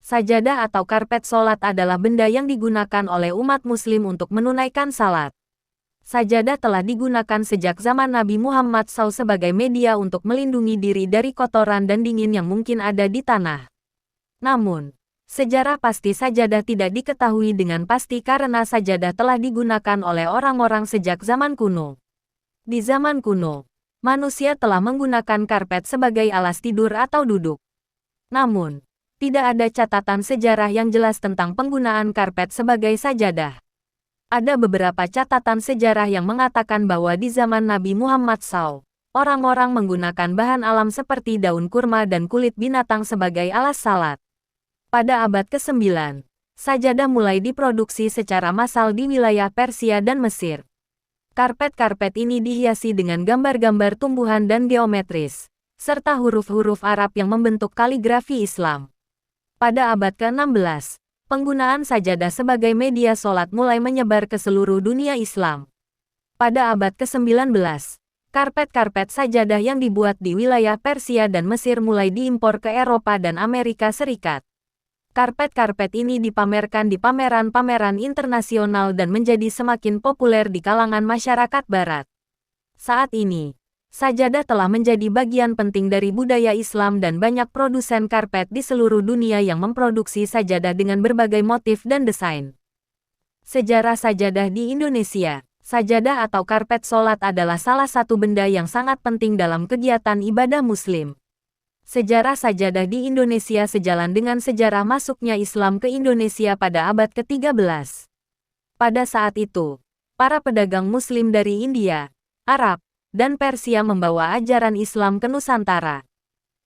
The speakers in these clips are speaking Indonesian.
Sajadah atau karpet sholat adalah benda yang digunakan oleh umat muslim untuk menunaikan salat. Sajadah telah digunakan sejak zaman Nabi Muhammad SAW sebagai media untuk melindungi diri dari kotoran dan dingin yang mungkin ada di tanah. Namun, sejarah pasti sajadah tidak diketahui dengan pasti karena sajadah telah digunakan oleh orang-orang sejak zaman kuno. Di zaman kuno, manusia telah menggunakan karpet sebagai alas tidur atau duduk. Namun, tidak ada catatan sejarah yang jelas tentang penggunaan karpet sebagai sajadah. Ada beberapa catatan sejarah yang mengatakan bahwa di zaman Nabi Muhammad SAW, orang-orang menggunakan bahan alam seperti daun kurma dan kulit binatang sebagai alas salat. Pada abad ke-9, sajadah mulai diproduksi secara massal di wilayah Persia dan Mesir. Karpet-karpet ini dihiasi dengan gambar-gambar tumbuhan dan geometris, serta huruf-huruf Arab yang membentuk kaligrafi Islam. Pada abad ke-16, penggunaan sajadah sebagai media sholat mulai menyebar ke seluruh dunia Islam. Pada abad ke-19, karpet-karpet sajadah yang dibuat di wilayah Persia dan Mesir mulai diimpor ke Eropa dan Amerika Serikat. Karpet-karpet ini dipamerkan di pameran-pameran internasional dan menjadi semakin populer di kalangan masyarakat Barat. Saat ini, sajadah telah menjadi bagian penting dari budaya Islam dan banyak produsen karpet di seluruh dunia yang memproduksi sajadah dengan berbagai motif dan desain. Sejarah sajadah di Indonesia. Sajadah atau karpet sholat adalah salah satu benda yang sangat penting dalam kegiatan ibadah Muslim. Sejarah sajadah di Indonesia sejalan dengan sejarah masuknya Islam ke Indonesia pada abad ke-13. Pada saat itu, para pedagang Muslim dari India, Arab, dan Persia membawa ajaran Islam ke Nusantara.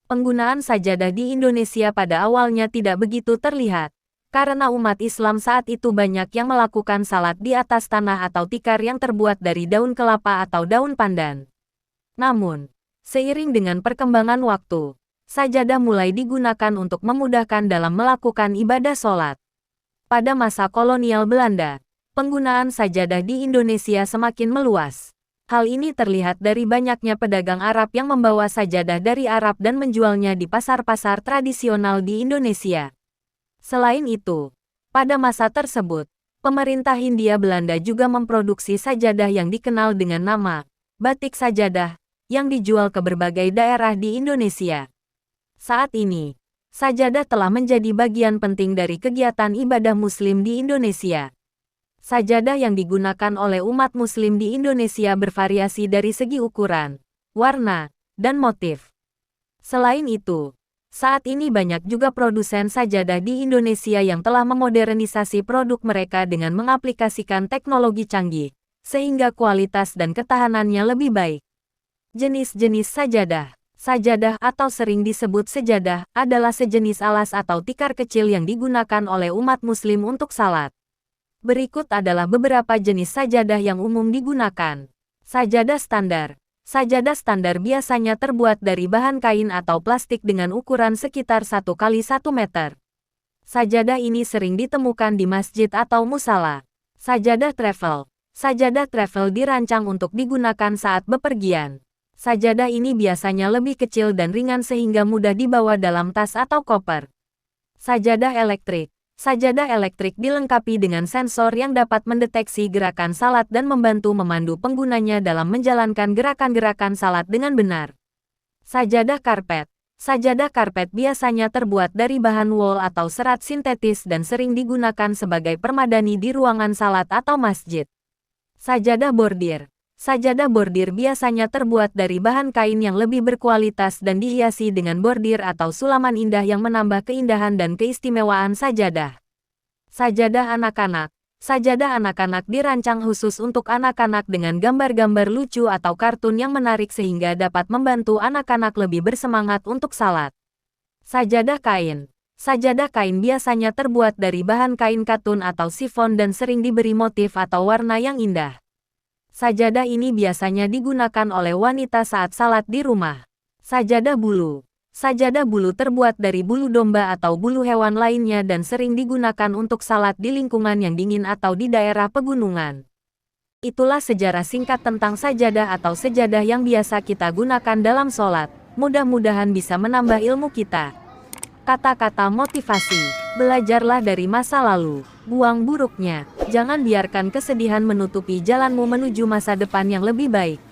Penggunaan sajadah di Indonesia pada awalnya tidak begitu terlihat, karena umat Islam saat itu banyak yang melakukan salat di atas tanah atau tikar yang terbuat dari daun kelapa atau daun pandan. Namun, seiring dengan perkembangan waktu, sajadah mulai digunakan untuk memudahkan dalam melakukan ibadah sholat. Pada masa kolonial Belanda, penggunaan sajadah di Indonesia semakin meluas. Hal ini terlihat dari banyaknya pedagang Arab yang membawa sajadah dari Arab dan menjualnya di pasar-pasar tradisional di Indonesia. Selain itu, pada masa tersebut, pemerintah Hindia Belanda juga memproduksi sajadah yang dikenal dengan nama batik sajadah, yang dijual ke berbagai daerah di Indonesia. Saat ini, sajadah telah menjadi bagian penting dari kegiatan ibadah Muslim di Indonesia. Sajadah yang digunakan oleh umat Muslim di Indonesia bervariasi dari segi ukuran, warna, dan motif. Selain itu, saat ini banyak juga produsen sajadah di Indonesia yang telah memodernisasi produk mereka dengan mengaplikasikan teknologi canggih, sehingga kualitas dan ketahanannya lebih baik. Jenis-jenis sajadah. Sajadah atau sering disebut sejadah adalah sejenis alas atau tikar kecil yang digunakan oleh umat Muslim untuk salat. Berikut adalah beberapa jenis sajadah yang umum digunakan. Sajadah standar. Sajadah standar biasanya terbuat dari bahan kain atau plastik dengan ukuran sekitar 1 x 1 meter. Sajadah ini sering ditemukan di masjid atau musala. Sajadah travel. Sajadah travel dirancang untuk digunakan saat bepergian. Sajadah ini biasanya lebih kecil dan ringan sehingga mudah dibawa dalam tas atau koper. Sajadah elektrik. Sajadah elektrik dilengkapi dengan sensor yang dapat mendeteksi gerakan salat dan membantu memandu penggunanya dalam menjalankan gerakan-gerakan salat dengan benar. Sajadah karpet. Sajadah karpet biasanya terbuat dari bahan wol atau serat sintetis dan sering digunakan sebagai permadani di ruangan salat atau masjid. Sajadah bordir. Sajadah bordir biasanya terbuat dari bahan kain yang lebih berkualitas dan dihiasi dengan bordir atau sulaman indah yang menambah keindahan dan keistimewaan sajadah. Sajadah anak-anak. Sajadah anak-anak dirancang khusus untuk anak-anak dengan gambar-gambar lucu atau kartun yang menarik sehingga dapat membantu anak-anak lebih bersemangat untuk salat. Sajadah kain. Sajadah kain biasanya terbuat dari bahan kain katun atau sifon dan sering diberi motif atau warna yang indah. Sajadah ini biasanya digunakan oleh wanita saat salat di rumah. Sajadah bulu. Sajadah bulu terbuat dari bulu domba atau bulu hewan lainnya dan sering digunakan untuk salat di lingkungan yang dingin atau di daerah pegunungan. Itulah sejarah singkat tentang sajadah atau sejadah yang biasa kita gunakan dalam sholat. Mudah-mudahan bisa menambah ilmu kita. Kata-kata motivasi. Belajarlah dari masa lalu. Buang buruknya. Jangan biarkan kesedihan menutupi jalanmu menuju masa depan yang lebih baik.